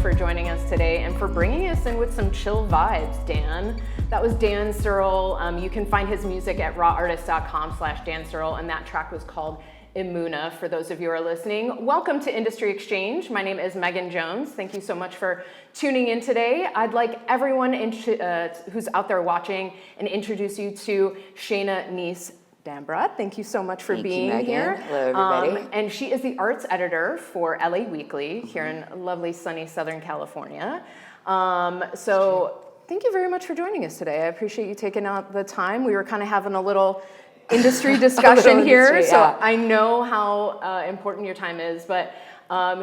for joining us today and for bringing us in with some chill vibes, Dan. That was Dan Searle. You can find his music at rawartist.com/Dan Searle, and that track was called Imuna, for those of you who are listening. Welcome to Industry Exchange. My name is Meghan Jones. Thank you so much for tuning in today. I'd like everyone who's out there watching and introduce you to Shana Nys Dambrot. Thank you so much for being here. Hello, everybody. And she is the arts editor for LA Weekly here in lovely, sunny Southern California. So thank you very much for joining us today. I appreciate you taking out the time. We were kind of having a little industry discussion here, so I know how important your time is, but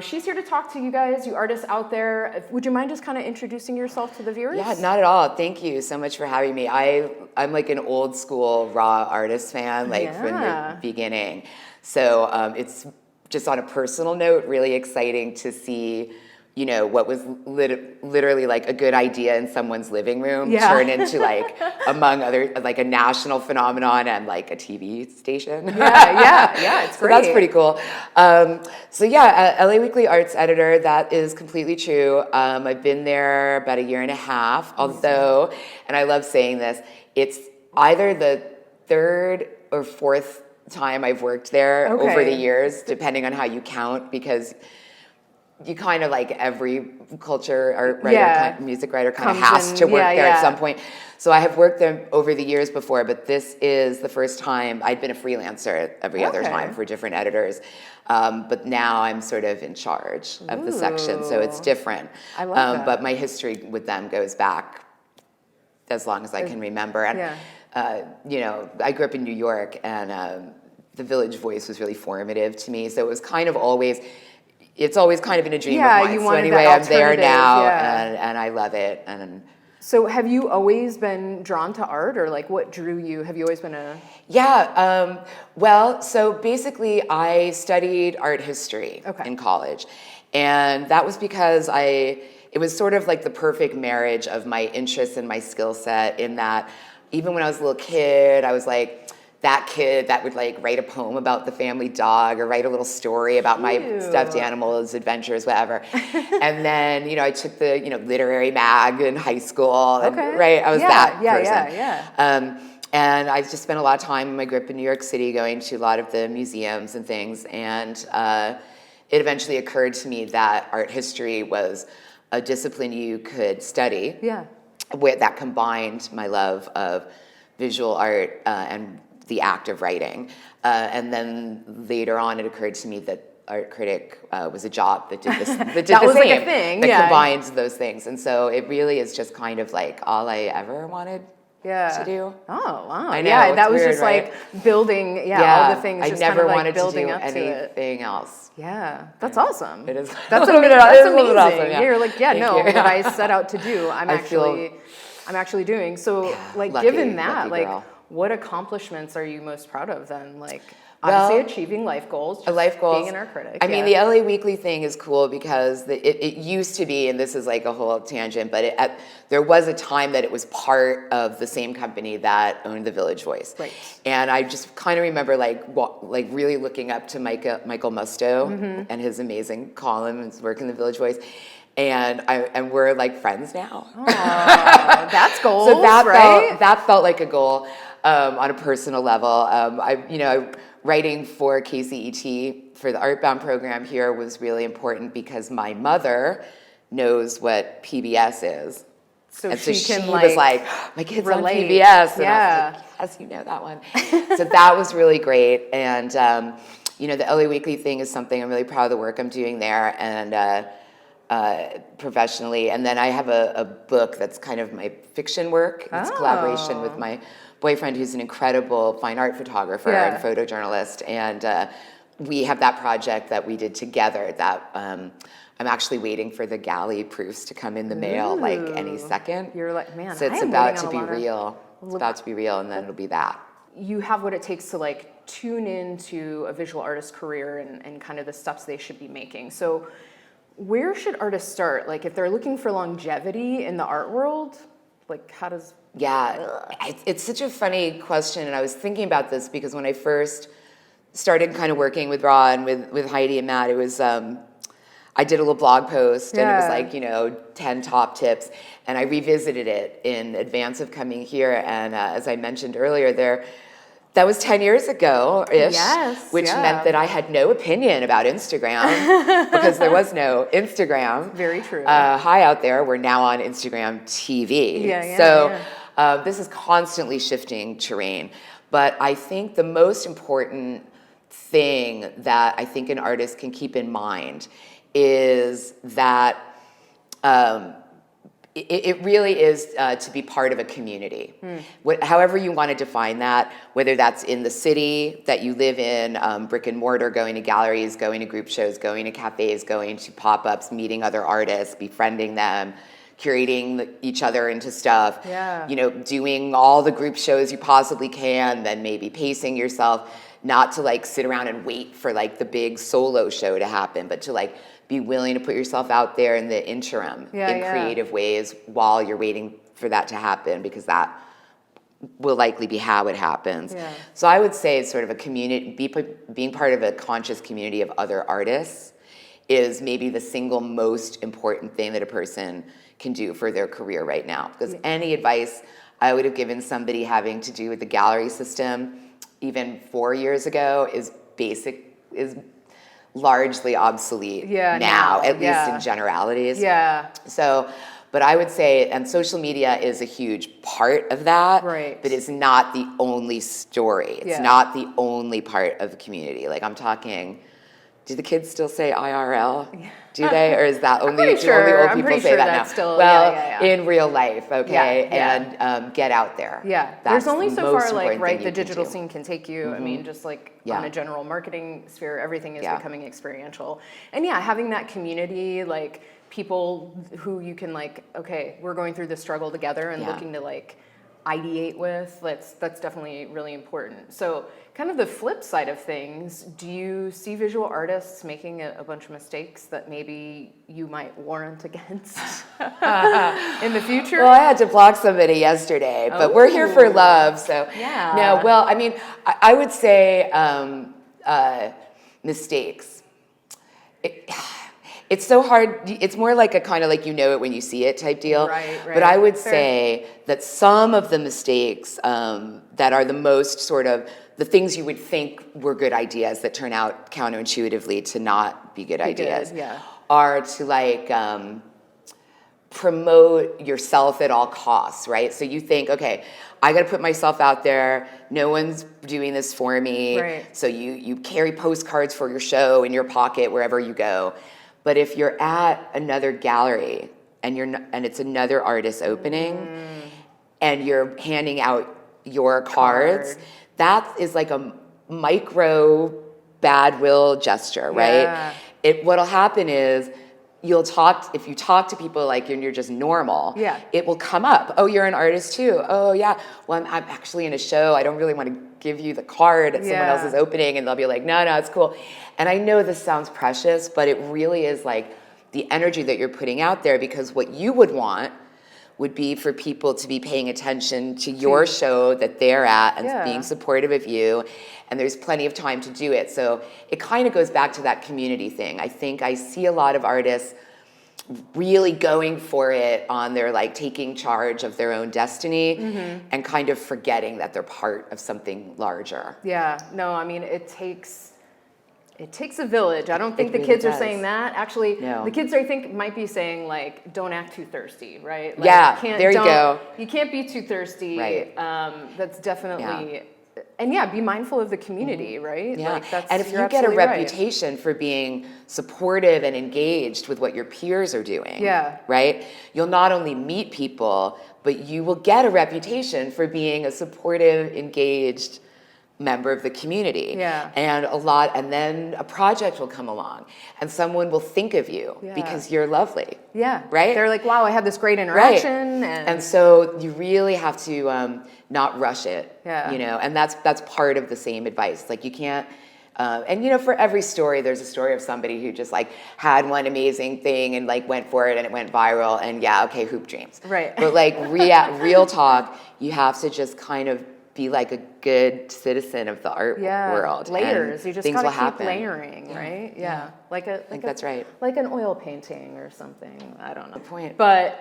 she's here to talk to you guys, you artists out there. Would you mind just kind of introducing yourself to the viewers? Yeah, not at all. Thank you so much for having me. I'm like an old school raw artist fan, from the beginning. So it's just on a personal note, really exciting to see, you know, what was literally like a good idea in someone's living room turn into like, among other, like a national phenomenon and like a TV station. Yeah, it's so great. That's pretty cool. LA Weekly arts editor, that is completely true. I've been there about a year and a half, although, and I love saying this, it's either the third or fourth time I've worked there over the years, depending on how you count, because you kind of like every culture or writer, music writer kind of has to work there at some point. So I have worked there over the years before, but this is the first time. I'd been a freelancer every other time for different editors. But now I'm sort of in charge of the section, so it's different. I love that. But my history with them goes back as long as I can remember. And, you know, I grew up in New York, and the Village Voice was really formative to me. So it was kind of always... It's always kind of been a dream of mine. So anyway, I'm there now, and I love it. And so have you always been drawn to art, or like what drew you? Have you always been a... Well, so basically I studied art history in college. And that was because it was sort of like the perfect marriage of my interests and my skill set, in that even when I was a little kid, I was like that kid that would like write a poem about the family dog or write a little story about my stuffed animals, adventures, whatever. And then, you know, I took the, literary mag in high school. And, I was that person. And I just spent a lot of time. I grew up in New York City, going to a lot of the museums and things. And it eventually occurred to me that art history was a discipline you could study. That combined my love of visual art and the act of writing. And then later on, it occurred to me that art critic was a job that did this. That did that the was same, like a thing. That combines those things. And so it really is just kind of like all I ever wanted to do. Oh, wow. I know, that was weird, just right? like building, all the things. I just never kind of wanted like building to do up anything else. Yeah, that's awesome. It is. That's a little bit amazing. awesome, You're like, what I set out to do, I'm actually doing. So, like, given that, like, what accomplishments are you most proud of then? Like, obviously achieving life goals. Being an art critic. I mean, the LA Weekly thing is cool because it used to be, and this is like a whole tangent, but there was a time that it was part of the same company that owned the Village Voice. Right. And I just kind of remember like really looking up to Michael Musto and his amazing column and his work in the Village Voice. And we're like friends now. Oh, that's goals, so that felt like a goal. On a personal level, writing for KCET for the Artbound program here was really important because my mother knows what PBS is. So she was like, my kid's relate. on PBS. And I was like, yes, you know that one. So that was really great. And, the LA Weekly thing is something I'm really proud of the work I'm doing there and professionally. And then I have a book that's kind of my fiction work. It's a collaboration with my boyfriend, who's an incredible fine art photographer and photojournalist, and we have that project that we did together that I'm actually waiting for the galley proofs to come in the mail like any second. You're like, man, so it's about to be real. It's about to be real, and then it'll be that. You have what it takes to like tune into a visual artist career and kind of the steps they should be making. So where should artists start? Like if they're looking for longevity in the art world, like how does... It's such a funny question, and I was thinking about this because when I first started kind of working with Raw and with Heidi and Matt, it was I did a little blog post and it was like, 10 top tips. And I revisited it in advance of coming here. And as I mentioned earlier, that was 10 years ago-ish, which meant that I had no opinion about Instagram because there was no Instagram. Very true. Hi out there, we're now on Instagram TV. This is constantly shifting terrain. But I think the most important thing that I think an artist can keep in mind is that it really is to be part of a community. However you want to define that, whether that's in the city that you live in, brick and mortar, going to galleries, going to group shows, going to cafes, going to pop-ups, meeting other artists, befriending them, curating each other into stuff, doing all the group shows you possibly can, then maybe pacing yourself, not to like sit around and wait for like the big solo show to happen, but to like be willing to put yourself out there in the interim in creative ways while you're waiting for that to happen, because that will likely be how it happens. So I would say sort of a community, being part of a conscious community of other artists is maybe the single most important thing that a person can do for their career right now. Because any advice I would have given somebody having to do with the gallery system even 4 years ago is largely obsolete now, at least in generalities. So, but I would say, and social media is a huge part of that, but it's not the only story. It's not the only part of the community. Like I'm talking, do the kids still say IRL? Do they? Or is that only, only old people say that now? Still, well, in real life, and get out there. There's only so far, like, the digital scene can take you. I mean, just like on a general marketing sphere, everything is becoming experiential. And having that community, like people who you can like, okay, we're going through this struggle together and looking to like ideate with, that's definitely really important. So kind of the flip side of things, do you see visual artists making a bunch of mistakes that maybe you might warrant against in the future? Well, I had to block somebody yesterday, but we're here for love, so. No, well, I mean, I would say mistakes. It's so hard. It's more like a kind of like you know it when you see it type deal. Right. But I would say that some of the mistakes that are the most sort of the things you would think were good ideas that turn out counterintuitively to not be good ideas are to like promote yourself at all costs, right? So you think, okay, I got to put myself out there. No one's doing this for me. Right. So you carry postcards for your show in your pocket wherever you go. But if you're at another gallery and it's another artist opening and you're handing out your cards, that is like a micro bad will gesture, right? What'll happen is if you talk to people like you're just normal, it will come up. Oh, you're an artist too. Oh yeah, well I'm actually in a show. I don't really want to give you the card at someone else's opening, and they'll be like, no, it's cool. And I know this sounds precious, but it really is like the energy that you're putting out there, because what you would want would be for people to be paying attention to your show that they're at and being supportive of you, and there's plenty of time to do it. So it kind of goes back to that community thing. I think I see a lot of artists really going for it on their like taking charge of their own destiny and kind of forgetting that they're part of something larger. No, I mean, it takes a village. I don't think the kids are saying that. Actually, the kids I think might be saying like, don't act too thirsty, right? Like, there you go. You can't be too thirsty. Right. That's definitely, and be mindful of the community, right? Like and if you get a reputation for being supportive and engaged with what your peers are doing, right? You'll not only meet people, but you will get a reputation for being a supportive, engaged member of the community. And then a project will come along and someone will think of you because you're lovely. Right? They're like, wow, I had this great interaction. And so you really have to not rush it, and that's part of the same advice. Like you can't, and for every story, there's a story of somebody who just like had one amazing thing and like went for it and it went viral and hoop dreams. Right. But like real talk, you have to just kind of be like a good citizen of the art world. Layers. You just things gotta will keep happen. Layering, right? Yeah. I think that's right. Like an oil painting or something. I don't know. Good point. But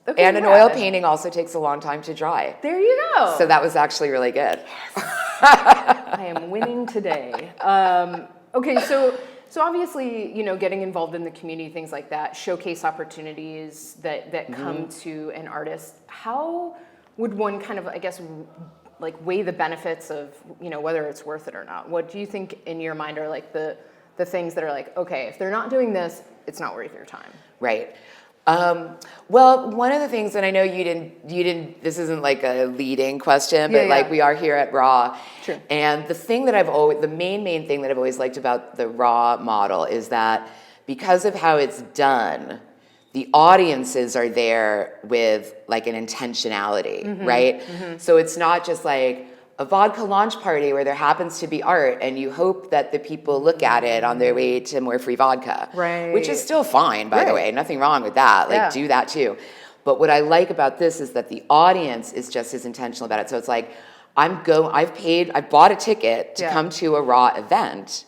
okay, and an oil painting also takes a long time to dry. There you go. So that was actually really good. I am winning today. Okay, so obviously, getting involved in the community, things like that, showcase opportunities that come to an artist. How would one kind of, I guess, like weigh the benefits of, whether it's worth it or not? What do you think in your mind are like the things that are like, okay, if they're not doing this, it's not worth your time? Right. Well, one of the things, and I know you didn't, this isn't like a leading question, but like we are here at Raw. True. And the main thing that I've always liked about the Raw model is that because of how it's done, the audiences are there with like an intentionality, right? So it's not just like a vodka launch party where there happens to be art and you hope that the people look at it on their way to more free vodka. Right. Which is still fine, by the way. Nothing wrong with that. Like, do that too. But what I like about this is that the audience is just as intentional about it. So it's like, I bought a ticket to come to a Raw event.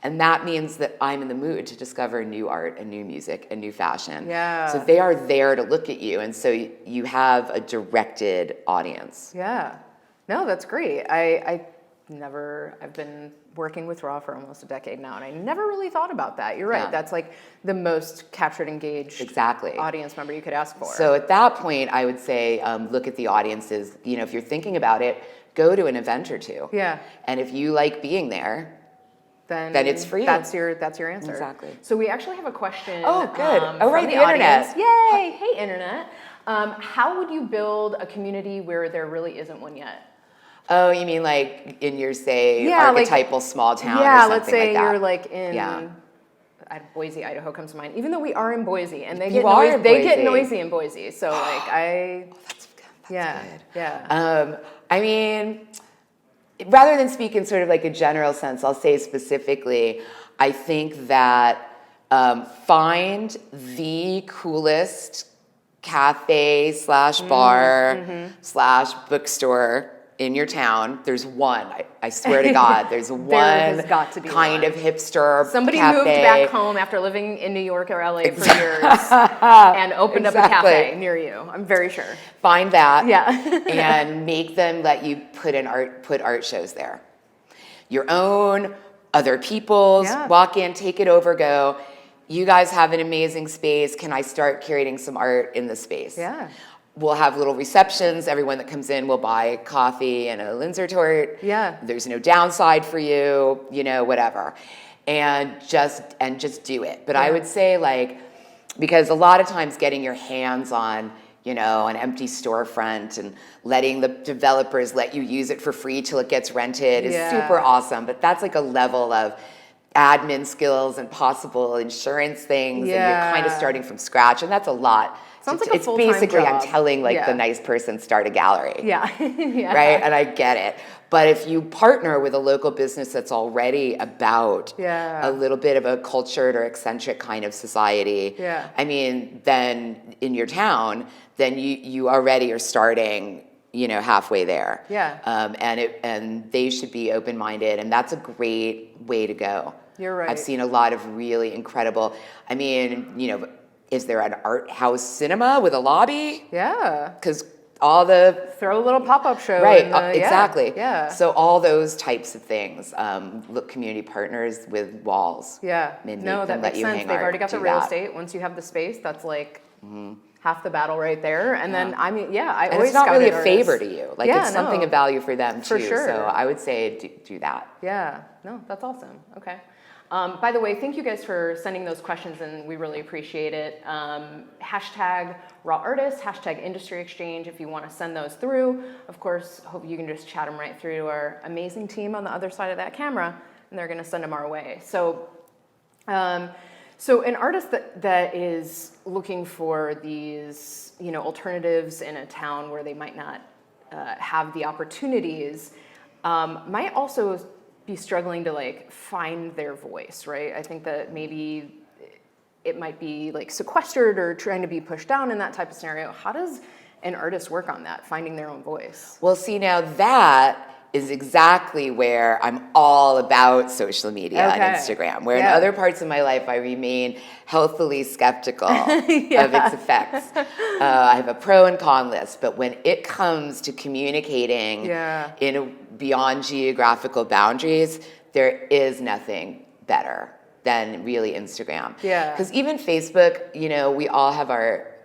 And that means that I'm in the mood to discover new art and new music and new fashion. Yeah. So they are there to look at you. And so you have a directed audience. Yeah. No, that's great. I've been working with Raw for almost a decade now, and I never really thought about that. You're right. That's like the most captured, engaged audience member you could ask for. So at that point, I would say, look at the audiences. If you're thinking about it, go to an event or two. Yeah. And if you like being there, then it's for you. That's your answer. Exactly. So we actually have a question. Oh, good. From the internet. Audience. Yay! Hey, internet. How would you build a community where there really isn't one yet? Oh, you mean like in your, archetypal small town or something like that? Yeah, let's say you're like in Boise, Idaho comes to mind. Even though we are in Boise, and they get noisy in Boise. So like that's good. Yeah. I mean, rather than speak in sort of like a general sense, I'll say specifically, I think that find the coolest cafe / bar / bookstore in your town. There's one. I swear to God, there's one has got to be kind of hipster Somebody cafe. moved back home after living in New York or LA for years and opened up a cafe near you. I'm very sure. Find that. Yeah. And make them let you put art shows there. Your own, other people's, walk in, take it over, go. You guys have an amazing space. Can I start curating some art in the space? Yeah. We'll have little receptions. Everyone that comes in will buy coffee and a Linzer tort. Yeah. There's no downside for you, whatever. And just do it. But I would say because a lot of times getting your hands on, an empty storefront and letting the developers let you use it for free till it gets rented is super awesome. But that's like a level of admin skills and possible insurance things, and you're kind of starting from scratch, and that's a lot. Sounds like a full-time basically job. I'm telling the nice person start a gallery. Yeah. Right? And I get it. But if you partner with a local business that's already about a little bit of a cultured or eccentric kind of society, I mean, then in your town, then you already are starting halfway there. Yeah. And they should be open-minded, and that's a great way to go. You're right. I've seen a lot of really incredible, is there an art house cinema with a lobby? Yeah. Because all the... Throw a little pop-up show. Right, exactly. Yeah. So all those types of things. Community partners with walls. Yeah. That makes sense. They've already got the real estate. Once you have the space, that's like half the battle right there. And then, I always it's not really a artists. favor to you. It's something of value for them, too. For sure. So I would say do that. Yeah. No, that's awesome. Okay. By the way, thank you guys for sending those questions, and we really appreciate it. Hashtag Raw Artists, hashtag Industry Exchange if you want to send those through. Of course, hope you can just chat them right through to our amazing team on the other side of that camera, and they're going to send them our way. So an artist that is looking for these, alternatives in a town where they might not have the opportunities, might also be struggling to find their voice, right? I think that maybe it might be sequestered or trying to be pushed down in that type of scenario. How does and artists work on that, finding their own voice? Well, see, now that is exactly where I'm all about social media and Instagram, where in other parts of my life I remain healthily skeptical of its effects. I have a pro and con list, but when it comes to communicating beyond geographical boundaries, there is nothing better than really Instagram. Because even Facebook, you know, we all have our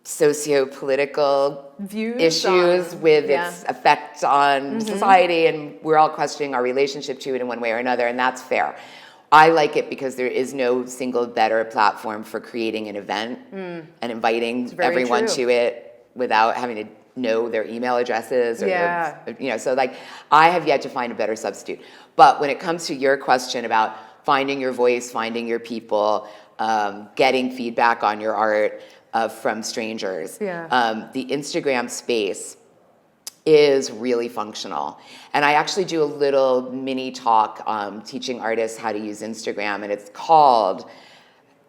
socio-political issues with its effect on society, and we're all questioning our relationship to it in one way or another, and that's fair. I like it because there is no single better platform for creating an event and inviting everyone to it without having to know their email addresses or their, you know, so like I have yet to find a better substitute. But when it comes to your question about finding your voice, finding your people, getting feedback on your art, from strangers. The Instagram space is really functional. And I actually do a little mini talk teaching artists how to use Instagram, and it's called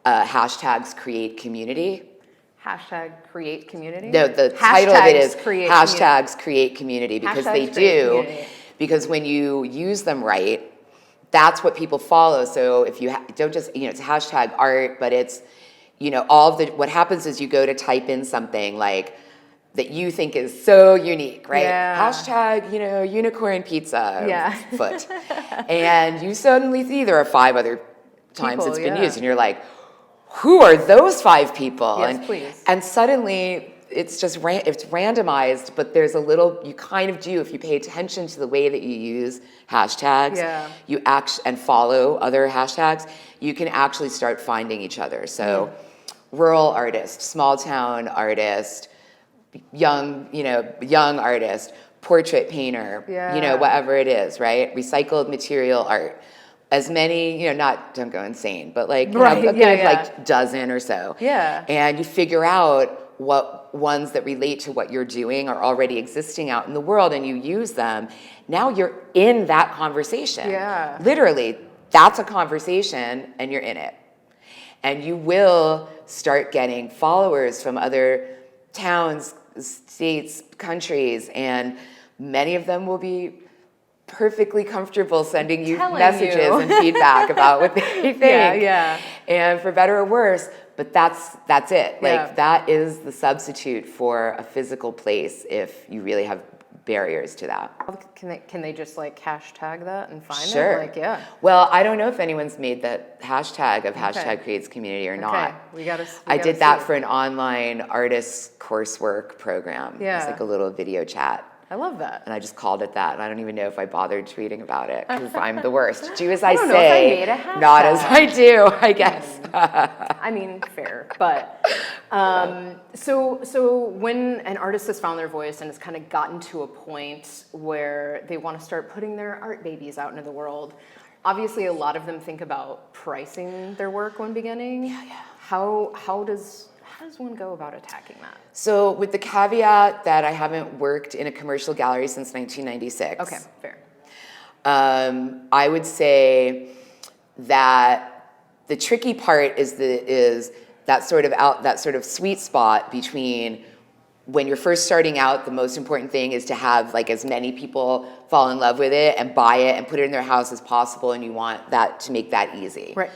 hashtags create community. Hashtag create community? No, the title of it is hashtags create community, because they do. Because when you use them right, that's what people follow. So if you don't just, you know, it's hashtag art, but it's, you know, what happens is you go to type in something like that you think is so unique, right? Hashtag, you know, unicorn pizza foot. And you suddenly see there are 5 other times it's been used, and you're like, who are those 5 people? And suddenly it's just it's randomized, but there's a little, you kind of do, if you pay attention to the way that you use hashtags, you and follow other hashtags, you can actually start finding each other. So rural artist, small town artist, young artist, portrait painter, you know, whatever it is, right? Recycled material art. As many, you know, don't go insane, but like, you know, a good like dozen or so. And you figure out what ones that relate to what you're doing are already existing out in the world, and you use them. Now you're in that conversation. Literally, that's a conversation, and you're in it. And you will start getting followers from other towns, states, countries, and many of them will be perfectly comfortable sending you messages and feedback about what they think. And for better or worse, but that's it. Like that is the substitute for a physical place if you really have barriers to that. Can they just like hashtag that and find it? Like, Well, I don't know if anyone's made that hashtag of hashtag creates community or not. I did that for an online artist coursework program. It's like a little video chat. I love that. And I just called it that. And I don't even know if I bothered tweeting about it because I'm the worst. Do as I don't say, know if I made a hashtag. Not as I do, I guess. I mean, fair. But so when an artist has found their voice and has kind of gotten to a point where they want to start putting their art babies out into the world, obviously a lot of them think about pricing their work when beginning. How does one go about attacking that? So with the caveat that I haven't worked in a commercial gallery since 1996. Okay, fair. I would say that the tricky part is that sort of sweet spot between when you're first starting out. The most important thing is to have like as many people fall in love with it and buy it and put it in their house as possible, and you want that to make that easy. Right.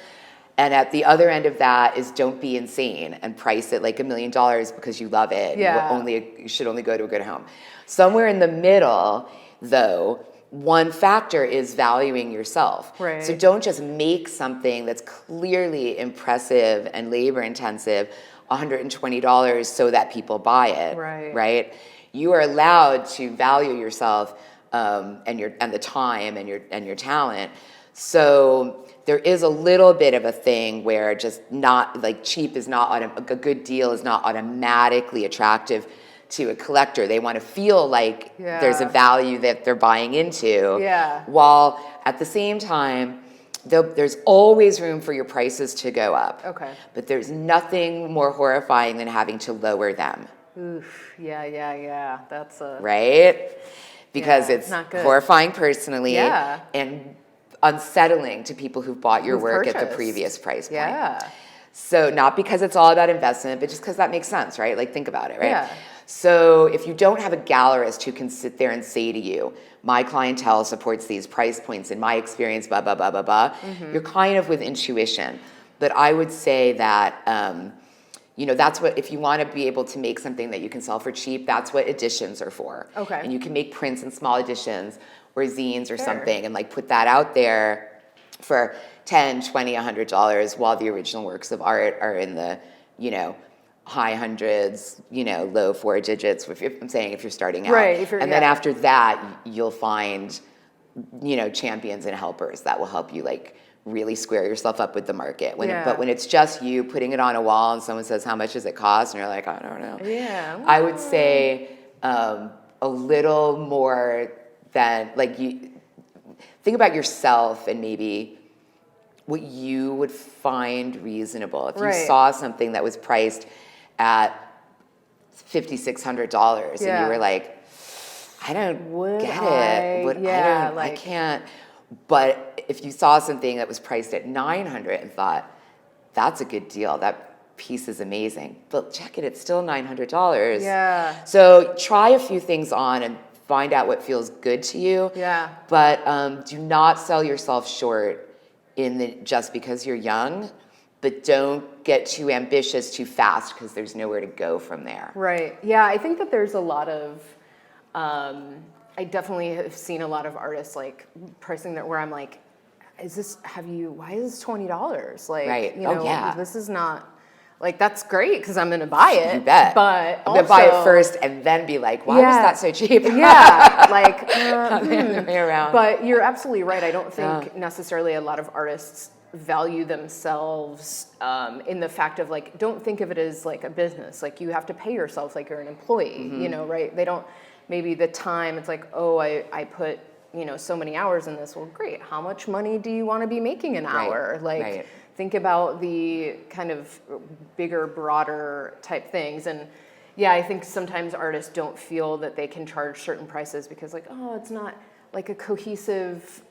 And at the other end of that is don't be insane and price it like $1 million because you love it. You should only go to a good home. Somewhere in the middle, though, one factor is valuing yourself. Right. So don't just make something that's clearly impressive and labor intensive, $120 so that people buy it. Right? You are allowed to value yourself and the time and your talent. So there is a little bit of a thing where just not like cheap is not a good deal is not automatically attractive to a collector. They want to feel like there's a value that they're buying into. While at the same time, there's always room for your prices to go up. But there's nothing more horrifying than having to lower them. Oof. Yeah. That's a right, because it's not good. Horrifying personally and unsettling to people who've bought your work at the previous price point. So not because it's all about investment, but just because that makes sense, right? Like think about it, right? Yeah. So if you don't have a gallerist who can sit there and say to you, my clientele supports these price points in my experience, blah, blah, blah, blah, blah, you're kind of with intuition. But I would say that, that's what, if you want to be able to make something that you can sell for cheap, that's what editions are for. Okay. And you can make prints and small editions or zines or something and like put that out there for $10, $20, $100 while the original works of art are in the, high hundreds, low four digits, if you're starting out. Right. And then after that, you'll find, champions and helpers that will help you like really square yourself up with the market. But when it's just you putting it on a wall and someone says, how much does it cost? And you're like, I don't know. Yeah. I would say a little more than, like, you think about yourself and maybe what you would find reasonable. If you saw something that was priced at $5,600 and you were like, I don't get it. I can't. But if you saw something that was priced at $900 and thought, that's a good deal, that piece is amazing, but check it, it's still $900. Yeah. So try a few things on and find out what feels good to you. Yeah. But do not sell yourself short just because you're young, but don't get too ambitious too fast because there's nowhere to go from there. Right. Yeah, I think that there's a lot of, I definitely have seen a lot of artists like pricing that where I'm like, why is this $20? Like, this is not, like, that's great because I'm going to buy it. You bet. But I'm going to buy it first and then be like, why was that so cheap? Yeah. Like, Not the other way around. But you're absolutely right. I don't think necessarily a lot of artists value themselves in the fact of like, don't think of it as like a business. Like you have to pay yourself like you're an employee, right? They don't, maybe the time it's like, oh, I put, so many hours in this. Well, great. How much money do you want to be making an hour? Like think about the kind of bigger, broader type things. And yeah, I think sometimes artists don't feel that they can charge certain prices because like, oh, it's not like a cohesive,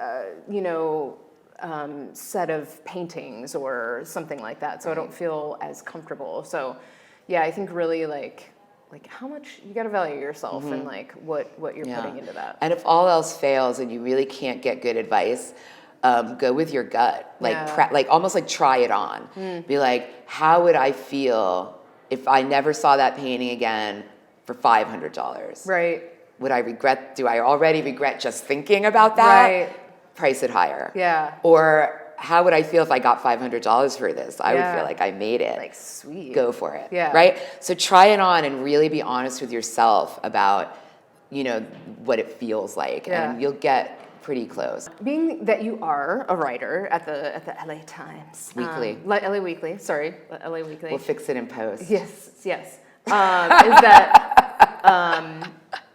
set of paintings or something like that. So I don't feel as comfortable. So yeah, I think really like how much you got to value yourself and like what you're putting into that. And if all else fails and you really can't get good advice, go with your gut. Like almost like try it on. Be like, how would I feel if I never saw that painting again for $500? Right. Do I already regret just thinking about that? Right. Price it higher. Yeah. Or how would I feel if I got $500 for this? I would feel like I made it. Like, sweet. Go for it. Yeah. Right? So try it on and really be honest with yourself about, what it feels like. Yeah. And you'll get pretty close. Being that you are a writer at the LA Times. Weekly. LA Weekly, sorry. LA Weekly. We'll fix it in post. Yes. Is that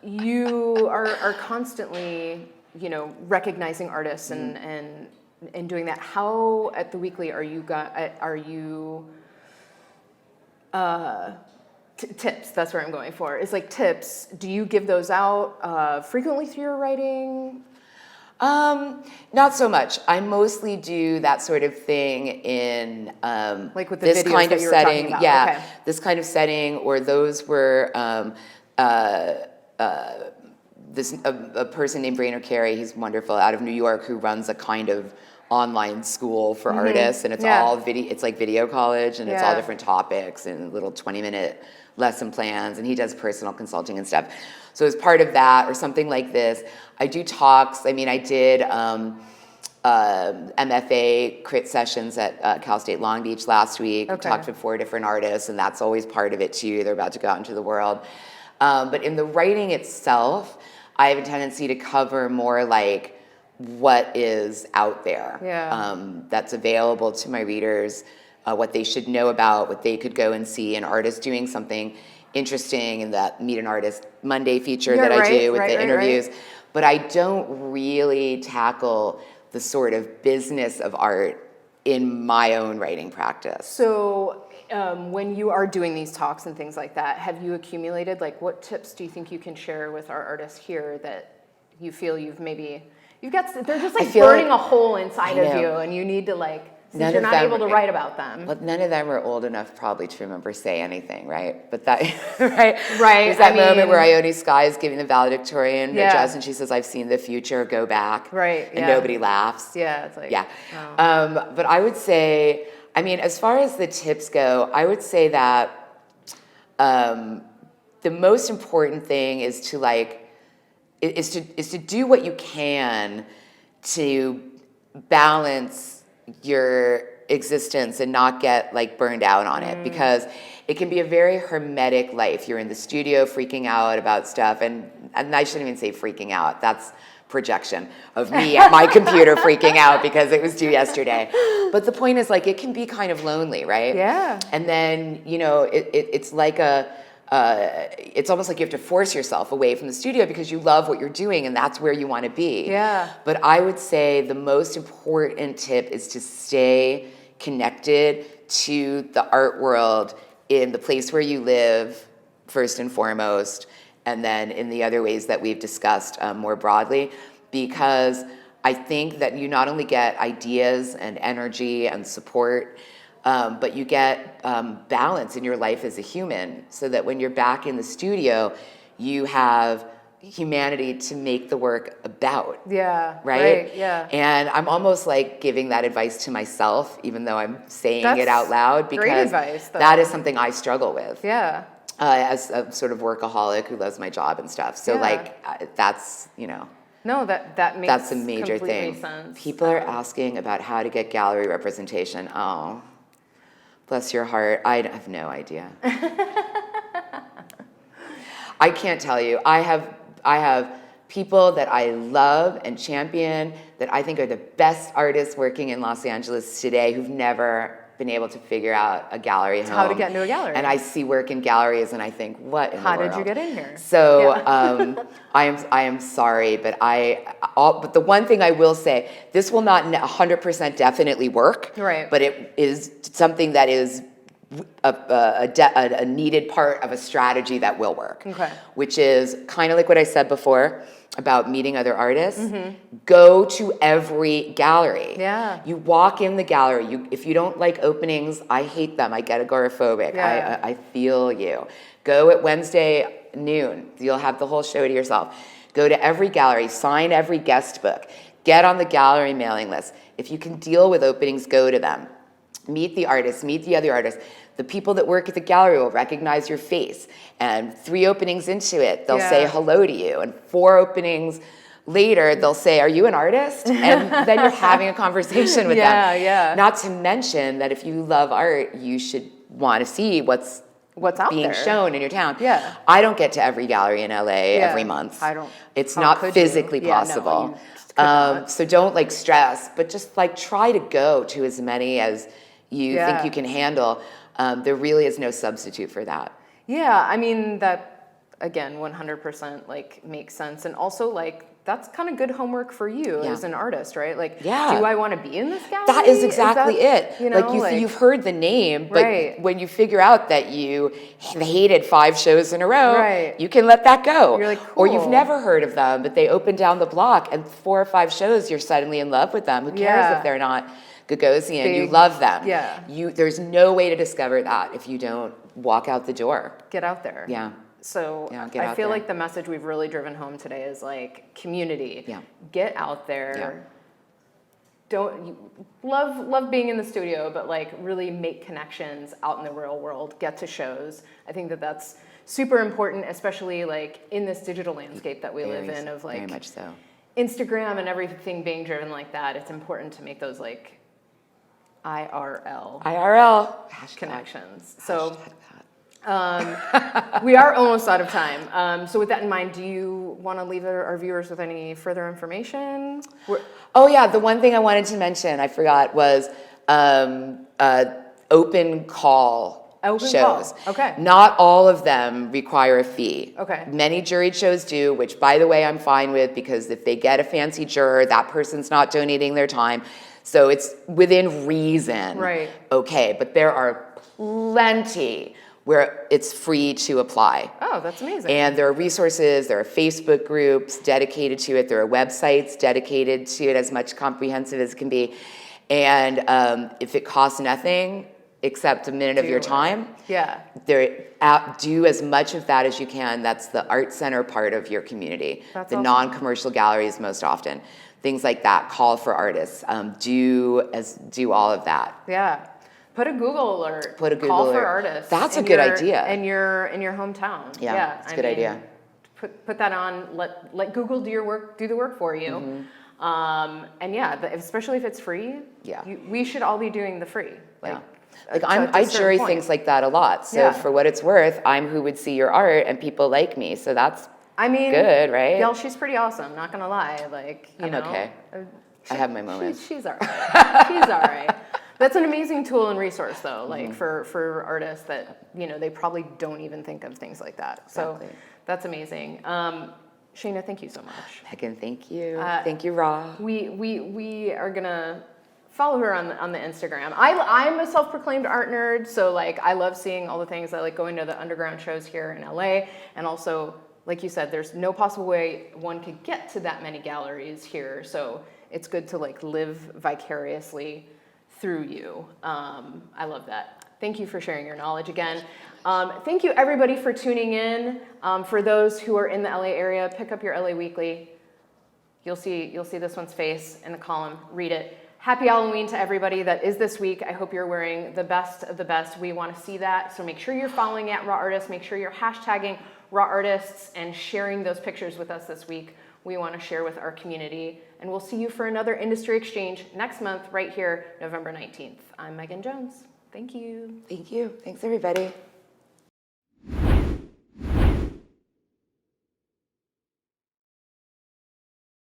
you are constantly, recognizing artists and doing that. How at the Weekly are you tips? That's where I'm going for. Is like tips. Do you give those out frequently through your writing? Not so much. I mostly do that sort of thing in like with the this videos kind that of you were setting. talking about. Yeah, okay. This kind of setting, or those were a person named Brainerd Carey. He's wonderful, out of New York, who runs a kind of online school for artists, and it's all video. It's like video college, and it's all different topics and little 20-minute lesson plans, and he does personal consulting and stuff. So as part of that, or something like this, I do talks. I mean, I did MFA crit sessions at Cal State Long Beach last week. Okay. Talked to 4 different artists, and that's always part of it too. They're about to go out into the world. But in the writing itself, I have a tendency to cover more like what is out there, that's available to my readers, what they should know about, what they could go and see an artist doing something interesting in that Meet an Artist Monday feature that I do with the interviews. But I don't really tackle the sort of business of art in my own writing practice. So when you are doing these talks and things like that, have you accumulated, like what tips do you think you can share with our artists here that you feel they're just like burning a hole inside of you and you need to like since you're not able to write about them. Well, none of them are old enough probably to remember say anything, right? But that, right? Right. There's that moment where Ione Skye is giving the valedictorian address and she says, I've seen the future, go back. Right, And nobody laughs. Yeah, it's like, yeah. Oh. But I would say, I mean, as far as the tips go, I would say that the most important thing is to is to do what you can to balance your existence and not get burned out on it, because it can be a very hermetic life. You're in the studio freaking out about stuff, and I shouldn't even say freaking out. That's projection of me at my computer freaking out because it was due yesterday. But the point is, it can be kind of lonely, right? Yeah. And then, it's like it's almost like you have to force yourself away from the studio because you love what you're doing and that's where you want to be. Yeah. But I would say the most important tip is to stay connected to the art world in the place where you live, first and foremost, and then in the other ways that we've discussed more broadly, because I think that you not only get ideas and energy and support, but you get balance in your life as a human, so that when you're back in the studio, you have humanity to make the work about. Yeah. Right? Yeah. And I'm almost giving that advice to myself, even though I'm saying That's it out loud, because great advice, though. that is something I struggle with. Yeah. As a sort of workaholic who loves my job and stuff. So that's, No, that makes that's a major completely thing. sense. People are asking about how to get gallery representation. Oh, bless your heart. I have no idea. I can't tell you. I have people that I love and champion that I think are the best artists working in Los Angeles today who've never been able to figure out a gallery home. How to get into a gallery. And I see work in galleries and I think, what in the world? How did you get in here? So I am sorry, but but the one thing I will say, this will not 100% definitely work. Right. But it is something that is a needed part of a strategy that will work. Okay. Which is kind of like what I said before about meeting other artists. Go to every gallery. Yeah. You walk in the gallery. If you don't like openings, I hate them. I get agoraphobic. Yeah. I feel you. Go at Wednesday noon. You'll have the whole show to yourself. Go to every gallery. Sign every guest book. Get on the gallery mailing list. If you can deal with openings, go to them. Meet the artists, meet the other artists. The people that work at the gallery will recognize your face. And 3 openings into it, they'll say hello to you. And 4 openings later, they'll say, are you an artist? And then you're having a conversation with them. Yeah. Not to mention that if you love art, you should want to see what's out being there. shown in your town. Yeah. I don't get to every gallery in LA every month. I don't. It's How not could physically you? Yeah, no, possible. you just could not. So don't stress, but just try to go to as many as you think you can handle. There really is no substitute for that. Yeah, I mean, that, again, 100% makes sense. And also, that's kind of good homework for you as an artist, right? Do I want to be in this gallery? That is exactly it. You You've heard the name, but Right. when you figure out that you hated 5 shows in a row, Right. you can let that go. You're Or you've cool. never heard of them, but they open down the block and 4 or 5 shows, you're suddenly in love with them. Who cares if they're not Gagosian? You love them. Yeah. There's no way to discover that if you don't walk out the door. Get out there. Yeah. So get I out feel there. like the message we've really driven home today is community. Yeah. Get out there. Love being in the studio, but really make connections out in the real world. Get to shows. I think that's super important, especially in this digital landscape that we live in of very much so. Instagram and everything being driven like that. It's important to make those IRL connections. So we are almost out of time. So with that in mind, do you want to leave our viewers with any further information? The one thing I wanted to mention, I forgot, was open call shows. Okay. Not all of them require a fee. Okay. Many juried shows do, which by the way I'm fine with, because if they get a fancy juror, that person's not donating their time. So it's within reason. Right. Okay, but there are plenty where it's free to apply. Oh, that's amazing. And there are resources, there are Facebook groups dedicated to it, there are websites dedicated to it, as much comprehensive as can be. And if it costs nothing except a minute of your time, do as much of that as you can. That's the art center part of your community. That's the awesome. Non-commercial galleries most often. Things like that, call for artists. Do all of that. Yeah. Put a Google alert. Call for artists. That's a good idea. In your hometown. Yeah, it's a good idea. Put that on. Let Google do the work for you. And especially if it's free. Yeah. We should all be doing the free. I jury things like that a lot. So for what it's worth, I'm who would see your art, and people like me. So that's good, right? Y'all, she's pretty awesome. Not gonna lie. I'm okay. I have my moments. She's all right. She's all right. That's an amazing tool and resource, though. For artists that they probably don't even think of things like that. Exactly. So that's amazing. Shana, thank you so much. Meghan, thank you. Thank you, Ra. We are gonna follow her on the Instagram. I'm a self-proclaimed art nerd, so I love seeing all the things. I like going to the underground shows here in LA, and also, like you said, there's no possible way one could get to that many galleries here. So it's good to live vicariously through you. I love that. Thank you for sharing your knowledge again. Thank you everybody for tuning in. For those who are in the LA area, pick up your LA Weekly. You'll see this one's face in the column. Read it. Happy Halloween to everybody that is this week. I hope you're wearing the best of the best. We want to see that. So make sure you're following at Raw Artists. Make sure you're hashtagging Raw Artists and sharing those pictures with us this week. We want to share with our community. And we'll see you for another industry exchange next month right here, November 19th. I'm Meghan Jones. Thank you. Thank you. Thanks, everybody.